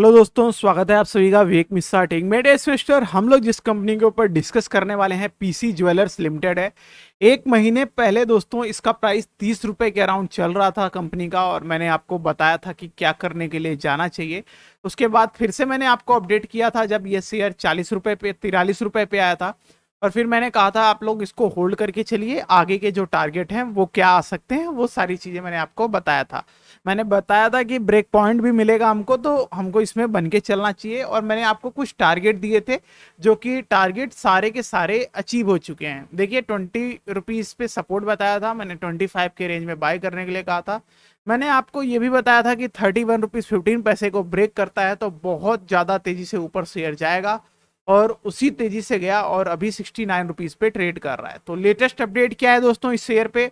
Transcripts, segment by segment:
Hello दोस्तों, स्वागत है आप सभी का विवेक मिश्रा टेक में। इन्वेस्टर हम लोग जिस कंपनी के ऊपर डिस्कस करने वाले हैं पीसी ज्वेलर्स लिमिटेड है। एक महीने पहले दोस्तों इसका प्राइस 30 रुपए के अराउंड चल रहा था कंपनी का, और मैंने आपको बताया था कि क्या करने के लिए जाना चाहिए। उसके बाद फिर से मैंने आपको अपडेट किया था जब ये शेयर 40 रुपए पे 43 रुपए पे आया था, और फिर मैंने कहा था आप लोग इसको होल्ड करके चलिए, आगे के जो टारगेट हैं वो क्या आ सकते हैं वो सारी चीजें मैंने आपको बताया था। मैंने बताया था कि ब्रेक पॉइंट भी मिलेगा हमको, तो हमको इसमें बन के चलना चाहिए, और मैंने आपको कुछ टारगेट दिए थे जो कि टारगेट सारे के सारे अचीव हो चुके हैं। देखिए 20 रुपीज पे सपोर्ट बताया था मैंने, 25 के रेंज में बाय करने के लिए कहा था। मैंने आपको ये भी बताया था कि 31 रुपीज 15 पैसे को ब्रेक करता है तो बहुत ज्यादा तेजी से ऊपर शेयर जाएगा, और उसी तेजी से गया और अभी 69 रुपीज पे ट्रेड कर रहा है। तो लेटेस्ट अपडेट क्या है दोस्तों इस शेयर पे,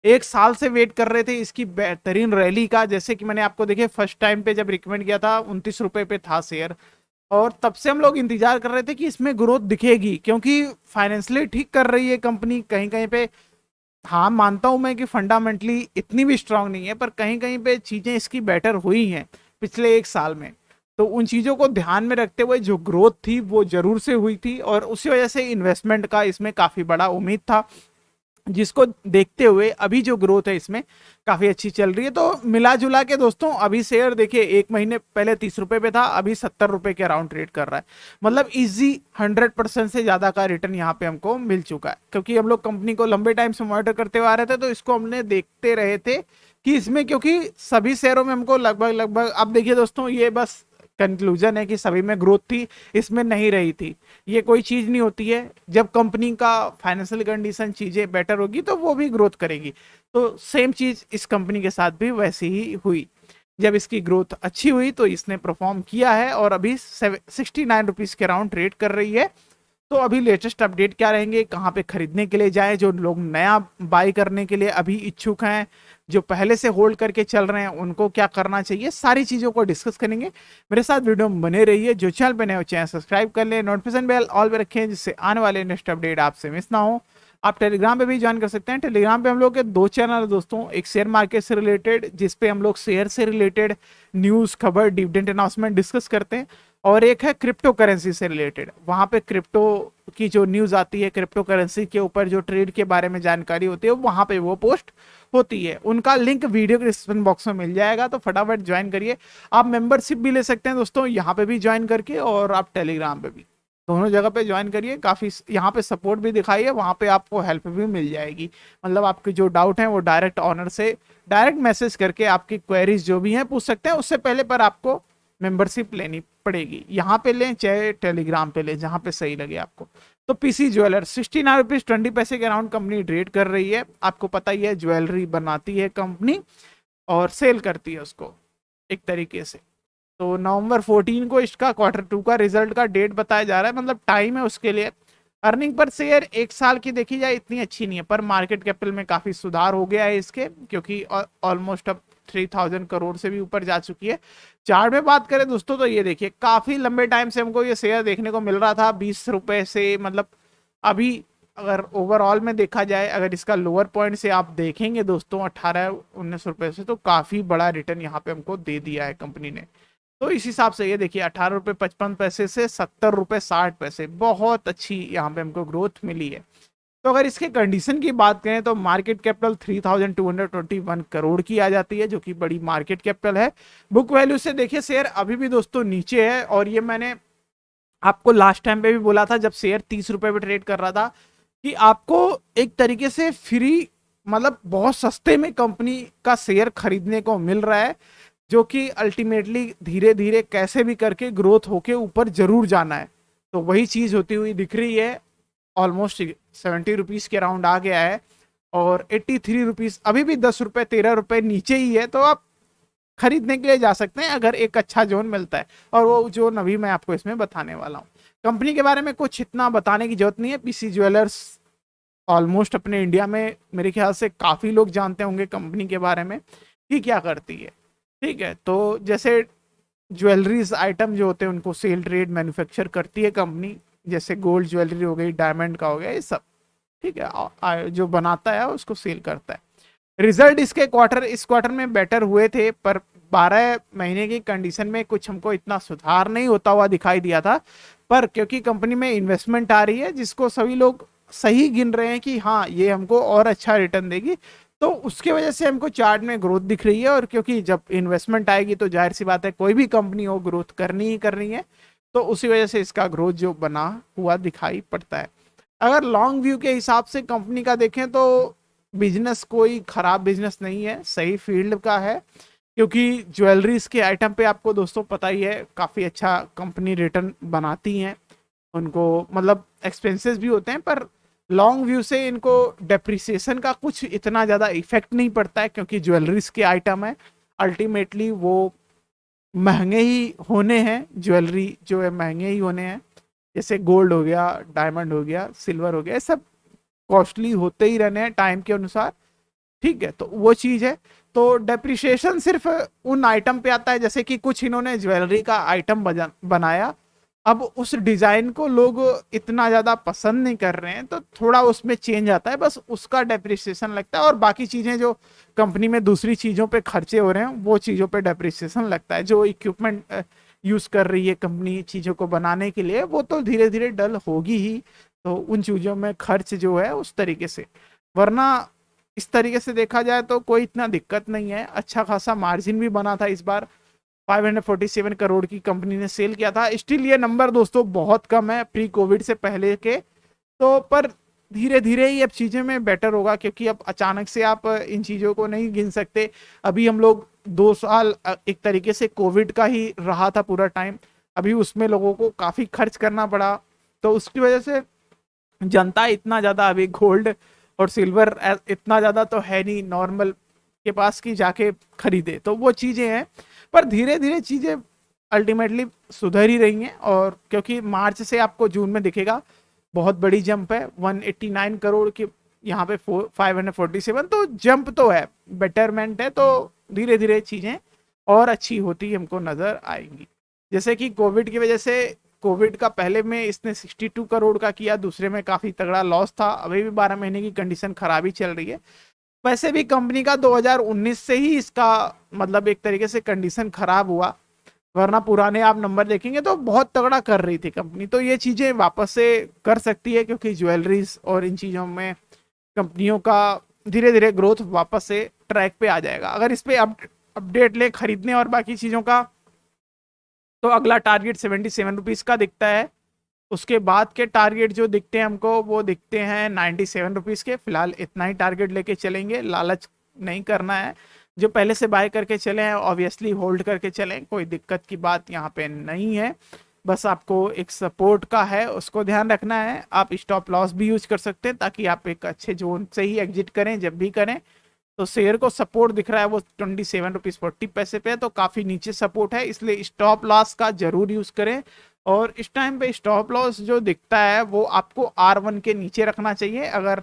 एक साल से वेट कर रहे थे इसकी बेहतरीन रैली का। जैसे कि मैंने आपको देखे फर्स्ट टाइम पे जब रिकमेंड किया था 29 रुपए पे था शेयर, और तब से हम लोग इंतजार कर रहे थे कि इसमें ग्रोथ दिखेगी, क्योंकि फाइनेंशियली ठीक कर रही है कंपनी कहीं कहीं पे। हाँ, मानता हूं मैं कि फंडामेंटली इतनी भी स्ट्रांग नहीं है, पर कहीं कहीं पे चीजें इसकी बेटर हुई हैं पिछले एक साल में। तो उन चीजों को ध्यान में रखते हुए जो ग्रोथ थी वो जरूर से हुई थी, और उसी वजह से इन्वेस्टमेंट का इसमें काफी बड़ा उम्मीद था, जिसको देखते हुए अभी जो ग्रोथ है इसमें काफी अच्छी चल रही है। तो मिला जुला के दोस्तों अभी शेयर देखिए एक महीने पहले 30 रुपए पे था, अभी 70 रुपए के अराउंड ट्रेड कर रहा है। मतलब इजी 100% से ज्यादा का रिटर्न यहाँ पे हमको मिल चुका है, क्योंकि हम लोग कंपनी को लंबे टाइम से मॉनिटर करते हुए आ रहे थे, तो इसको हमने देखते रहे थे कि इसमें, क्योंकि सभी शेयरों में हमको लगभग लगभग, अब देखिए दोस्तों ये बस कंक्लूजन है कि सभी में ग्रोथ थी, इसमें नहीं रही थी। ये कोई चीज नहीं होती है, जब कंपनी का फाइनेंशियल कंडीशन चीजें बेटर होगी तो वो भी ग्रोथ करेगी। तो सेम चीज इस कंपनी के साथ भी वैसी ही हुई। जब इसकी ग्रोथ अच्छी हुई तो इसने परफॉर्म किया है, और अभी 69 रुपीज के अराउंड ट्रेड कर रही है। तो अभी लेटेस्ट अपडेट क्या रहेंगे, कहाँ पे खरीदने के लिए जाएं, जो लोग नया बाय करने के लिए अभी इच्छुक हैं, जो पहले से होल्ड करके चल रहे हैं उनको क्या करना चाहिए, सारी चीजों को डिस्कस करेंगे। मेरे साथ वीडियो में बने रहिए। जो चैनल पे नए हो चैनल सब्सक्राइब कर ले, नोटिफिकेशन बेल ऑल पे रखें, जिससे आने वाले नेक्स्ट अपडेट आपसे मिस ना हो। आप टेलीग्राम पे भी ज्वाइन कर सकते हैं। टेलीग्राम पे हम लोग के दो चैनल है दोस्तों, एक शेयर मार्केट से रिलेटेड जिसपे हम लोग शेयर से रिलेटेड न्यूज खबर डिविडेंड अनाउंसमेंट डिस्कस करते हैं, और एक है क्रिप्टो करेंसी से रिलेटेड। वहां पे क्रिप्टो की जो न्यूज आती है, क्रिप्टो करेंसी के ऊपर जो ट्रेड के बारे में जानकारी होती है, वहां पे वो पोस्ट होती है। उनका लिंक वीडियो के डिस्क्रिप्शन बॉक्स में मिल जाएगा, तो फटाफट ज्वाइन करिए। आप मेंबरशिप भी ले सकते हैं दोस्तों, यहाँ पे भी ज्वाइन करके, और आप टेलीग्राम पे भी, दोनों जगह पे ज्वाइन करिए। काफी यहाँ पे सपोर्ट भी दिखाइए, वहां पे आपको हेल्प भी मिल जाएगी। मतलब आपके जो डाउट हैं वो डायरेक्ट ऑनर से डायरेक्ट मैसेज करके आपकी क्वेरीज जो भी हैं पूछ सकते हैं। उससे पहले पर आपको मेंबरशिप लेनी पड़ेगी। यहाँ पे लें चाहे टेलीग्राम पे लें, जहाँ पे सही लगे आपको। तो पीसी ज्वेलर 69 रुपीज 20 पैसे के अराउंड कंपनी ट्रेड कर रही है। आपको पता ही है ज्वेलरी बनाती है कंपनी और सेल करती है उसको एक तरीके से। तो नवंबर 14 को इसका Q2 का रिजल्ट का डेट बताया जा रहा है, मतलब टाइम है उसके लिए। अर्निंग पर शेयर एक साल की देखी जाए इतनी अच्छी नहीं है, पर मार्केट कैपिटल में काफी सुधार हो गया है इसके, क्योंकि ऑलमोस्ट अब 3000 करोड़ से भी ऊपर जा चुकी है। चार्ट में बात करें दोस्तों तो ये देखिए काफी लंबे टाइम से हमको ये शेयर देखने को मिल रहा था 20 रुपए से। मतलब अभी अगर ओवरऑल में देखा जाए, अगर इसका लोअर पॉइंट से आप देखेंगे दोस्तों 18-19 रुपए से, तो काफी बड़ा रिटर्न यहाँ पे हमको दे दिया है कंपनी ने। तो इस हिसाब से ये देखिए 18 रुपए 55 पैसे से 70 रुपए 60 पैसे, बहुत अच्छी यहाँ पे हमको ग्रोथ मिली है। तो अगर इसके कंडीशन की बात करें तो मार्केट कैपिटल 3221 करोड़ की आ जाती है, जो कि बड़ी मार्केट कैपिटल है। बुक वैल्यू से देखिए शेयर अभी भी दोस्तों नीचे है, और ये मैंने आपको लास्ट टाइम पे भी बोला था जब शेयर 30 रुपए पे ट्रेड कर रहा था, कि आपको एक तरीके से फ्री, मतलब बहुत सस्ते में कंपनी का शेयर खरीदने को मिल रहा है, जो कि अल्टीमेटली धीरे धीरे कैसे भी करके ग्रोथ होके ऊपर जरूर जाना है। तो वही चीज होती हुई दिख रही है। ऑलमोस्ट 70 रुपीज के अराउंड आ गया है, और 83 रुपीज अभी भी 10 रुपए 13 रुपए नीचे ही है। तो आप खरीदने के लिए जा सकते हैं अगर एक अच्छा जोन मिलता है, और वो जोन अभी मैं आपको इसमें बताने वाला हूँ। कंपनी के बारे में कुछ इतना बताने की जरूरत नहीं है। पीसी ज्वेलर्स ऑलमोस्ट अपने इंडिया में मेरे ख्याल से काफी लोग जानते होंगे कंपनी के बारे में कि क्या करती है। ठीक है, तो जैसे ज्वेलरीज आइटम जो होते हैं उनको सेल ट्रेड मैन्युफैक्चर करती है कंपनी, जैसे गोल्ड ज्वेलरी हो गई, डायमंड का हो गया, ये सब। ठीक है, जो बनाता है उसको सेल करता है। रिजल्ट इसके इस क्वार्टर में बेटर हुए थे, पर 12 महीने की कंडीशन में कुछ हमको इतना सुधार नहीं होता हुआ दिखाई दिया था, पर क्योंकि कंपनी में इन्वेस्टमेंट आ रही है जिसको सभी लोग सही गिन रहे हैं कि हाँ ये हमको और अच्छा रिटर्न देगी, तो उसके वजह से हमको चार्ट में ग्रोथ दिख रही है। और क्योंकि जब इन्वेस्टमेंट आएगी तो जाहिर सी बात है कोई भी कंपनी हो ग्रोथ करनी ही करनी है, तो उसी वजह से इसका ग्रोथ जो बना हुआ दिखाई पड़ता है। अगर लॉन्ग व्यू के हिसाब से कंपनी का देखें तो बिजनेस कोई खराब बिजनेस नहीं है, सही फील्ड का है, क्योंकि ज्वेलरीज के आइटम पे आपको दोस्तों पता ही है काफ़ी अच्छा कंपनी रिटर्न बनाती हैं। उनको मतलब एक्सपेंसेस भी होते हैं, पर लॉन्ग व्यू से इनको डेप्रिसिएशन का कुछ इतना ज़्यादा इफेक्ट नहीं पड़ता है, क्योंकि ज्वेलरीज के आइटम है, अल्टीमेटली वो महंगे ही होने हैं, ज्वेलरी जो है महंगे ही होने हैं। जैसे गोल्ड हो गया, डायमंड हो गया, सिल्वर हो गया, सब कॉस्टली होते ही रहने हैं टाइम के अनुसार, ठीक है। तो वो चीज़ है। तो डेप्रिसिएशन सिर्फ उन आइटम पे आता है, जैसे कि कुछ इन्होंने ज्वेलरी का आइटम बनाया, अब उस डिजाइन को लोग इतना ज्यादा पसंद नहीं कर रहे हैं, तो थोड़ा उसमें चेंज आता है, बस उसका डेप्रिसिएशन लगता है। और बाकी चीजें जो कंपनी में दूसरी चीजों पे खर्चे हो रहे हैं वो चीजों पे डेप्रिसिएशन लगता है। जो इक्विपमेंट यूज कर रही है कंपनी चीजों को बनाने के लिए, वो तो धीरे धीरे डल होगी ही, तो उन चीजों में खर्च जो है उस तरीके से। वरना इस तरीके से देखा जाए तो कोई इतना दिक्कत नहीं है, अच्छा खासा मार्जिन भी बना था इस बार, 547 करोड़ की कंपनी ने सेल किया था। स्टिल ये नंबर दोस्तों बहुत कम है प्री कोविड से पहले के, तो पर धीरे धीरे ही अब चीज़ें में बेटर होगा, क्योंकि अब अचानक से आप इन चीज़ों को नहीं गिन सकते। अभी हम लोग 2 साल एक तरीके से कोविड का ही रहा था पूरा टाइम, अभी उसमें लोगों को काफ़ी खर्च करना पड़ा, तो उसकी वजह से जनता इतना ज़्यादा अभी गोल्ड और सिल्वर इतना ज़्यादा तो है नहीं नॉर्मल के पास कि जाके खरीदे, तो वो चीज़ें हैं। पर धीरे धीरे चीज़ें अल्टीमेटली सुधर ही रही हैं, और क्योंकि मार्च से आपको जून में दिखेगा बहुत बड़ी जंप है, 189 करोड़ की यहाँ पे 547, तो जंप तो है, बेटरमेंट है, तो धीरे धीरे चीज़ें और अच्छी होती हमको नज़र आएंगी। जैसे कि कोविड की वजह से, कोविड का पहले में इसने 62 करोड़ का किया, दूसरे में काफ़ी तगड़ा लॉस था, अभी भी 12 महीने की कंडीशन खराबी चल रही है। वैसे भी कंपनी का 2019 से ही इसका मतलब एक तरीके से कंडीशन खराब हुआ, वरना पुराने आप नंबर देखेंगे तो बहुत तगड़ा कर रही थी कंपनी, तो ये चीज़ें वापस से कर सकती है, क्योंकि ज्वेलरीज और इन चीज़ों में कंपनियों का धीरे धीरे ग्रोथ वापस से ट्रैक पे आ जाएगा। अगर इस पे अपडेट ले खरीदने और बाकी चीज़ों का, तो अगला टारगेट 77 रुपीज़ का दिखता है। उसके बाद के टारगेट जो दिखते हैं हमको वो दिखते हैं 97 रुपीज़ के। फिलहाल इतना ही टारगेट लेके चलेंगे, लालच नहीं करना है। जो पहले से बाय करके चले हैं ऑब्वियसली होल्ड करके चलें, कोई दिक्कत की बात यहाँ पे नहीं है। बस आपको एक सपोर्ट का है उसको ध्यान रखना है। आप स्टॉप लॉस भी यूज कर सकते हैं ताकि आप एक अच्छे जोन से ही एग्जिट करें जब भी करें। तो शेयर को सपोर्ट दिख रहा है वो 27 रुपीज़ 40 पैसे पे है, तो काफ़ी नीचे सपोर्ट है, इसलिए स्टॉप लॉस का जरूर यूज करें। और इस टाइम पे स्टॉप लॉस जो दिखता है वो आपको R1 के नीचे रखना चाहिए। अगर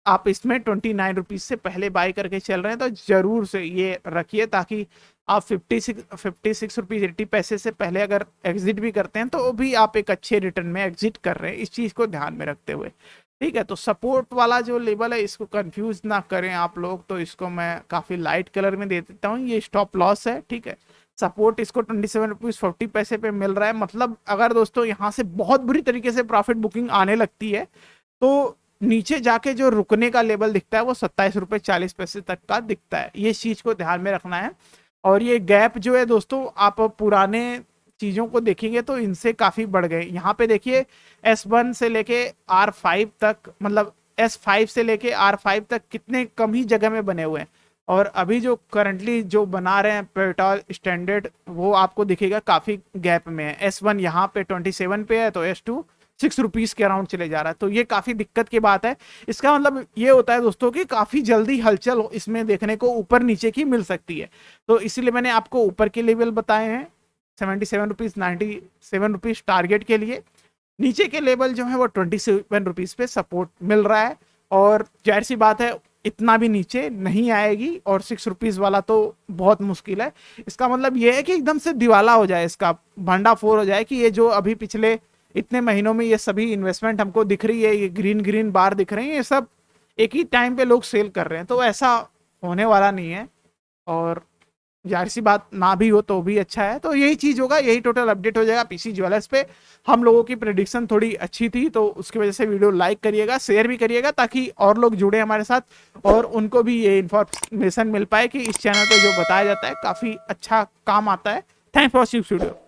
आप इसमें 29 रुपीज़ से पहले बाय करके चल रहे हैं तो जरूर से ये रखिए, ताकि आप 56 रुपीज़ 80 पैसे से पहले अगर एग्जिट भी करते हैं तो भी आप एक अच्छे रिटर्न में एग्जिट कर रहे हैं, इस चीज़ को ध्यान में रखते हुए, ठीक है। तो सपोर्ट वाला जो लेवल है इसको कंफ्यूज ना करें आप लोग, तो इसको मैं काफ़ी लाइट कलर में दे देता हूँ, ये स्टॉप लॉस है, ठीक है। सपोर्ट इसको 27 रुपीज़ 40 पैसे पे मिल रहा है। मतलब अगर दोस्तों यहाँ से बहुत बुरी तरीके से प्रॉफिट बुकिंग आने लगती है तो नीचे जाके जो रुकने का लेवल दिखता है वो 27 रुपये 40 पैसे तक का दिखता है, ये चीज को ध्यान में रखना है। और ये गैप जो है दोस्तों आप पुराने चीजों को देखेंगे तो इनसे काफी बढ़ गए। यहाँ पे देखिए S1 से लेके R5 तक, मतलब S5 से लेके R5 तक कितने कम ही जगह में बने हुए हैं, और अभी जो करंटली जो बना रहे हैं पेट्रोल स्टैंडर्ड वो आपको दिखेगा काफी गैप में है। S1 यहाँ पे 27 पे है तो S2 6 रुपीज़ के अराउंड चले जा रहा है, तो ये काफ़ी दिक्कत की बात है। इसका मतलब ये होता है दोस्तों कि काफ़ी जल्दी हलचल इसमें देखने को ऊपर नीचे की मिल सकती है, तो इसीलिए मैंने आपको ऊपर के लेवल बताए हैं 77 रुपीज़ 97 रुपीज़ टारगेट के लिए। नीचे के लेवल जो है वो 27 रुपीज़ पे सपोर्ट मिल रहा है, और जाहिर सी बात है इतना भी नीचे नहीं आएगी, और 6 रुपीज़ वाला तो बहुत मुश्किल है। इसका मतलब ये है कि एकदम से दिवाला हो जाए, इसका भंडाफोड़ हो जाए, कि ये जो अभी पिछले इतने महीनों में ये सभी इन्वेस्टमेंट हमको दिख रही है, ये ग्रीन ग्रीन बार दिख रही है, ये सब एक ही टाइम पे लोग सेल कर रहे हैं, तो ऐसा होने वाला नहीं है। और जाहिर सी बात ना भी हो तो भी अच्छा है। तो यही चीज होगा, यही टोटल अपडेट हो जाएगा पीसी ज्वेलर्स पे। हम लोगों की प्रेडिक्शन थोड़ी अच्छी थी तो उसकी वजह से वीडियो लाइक करिएगा, शेयर भी करिएगा, ताकि और लोग जुड़े हमारे साथ और उनको भी ये इन्फॉर्मेशन मिल पाए कि इस चैनल पे जो बताया जाता है काफी अच्छा काम आता है। Thanks for watching video.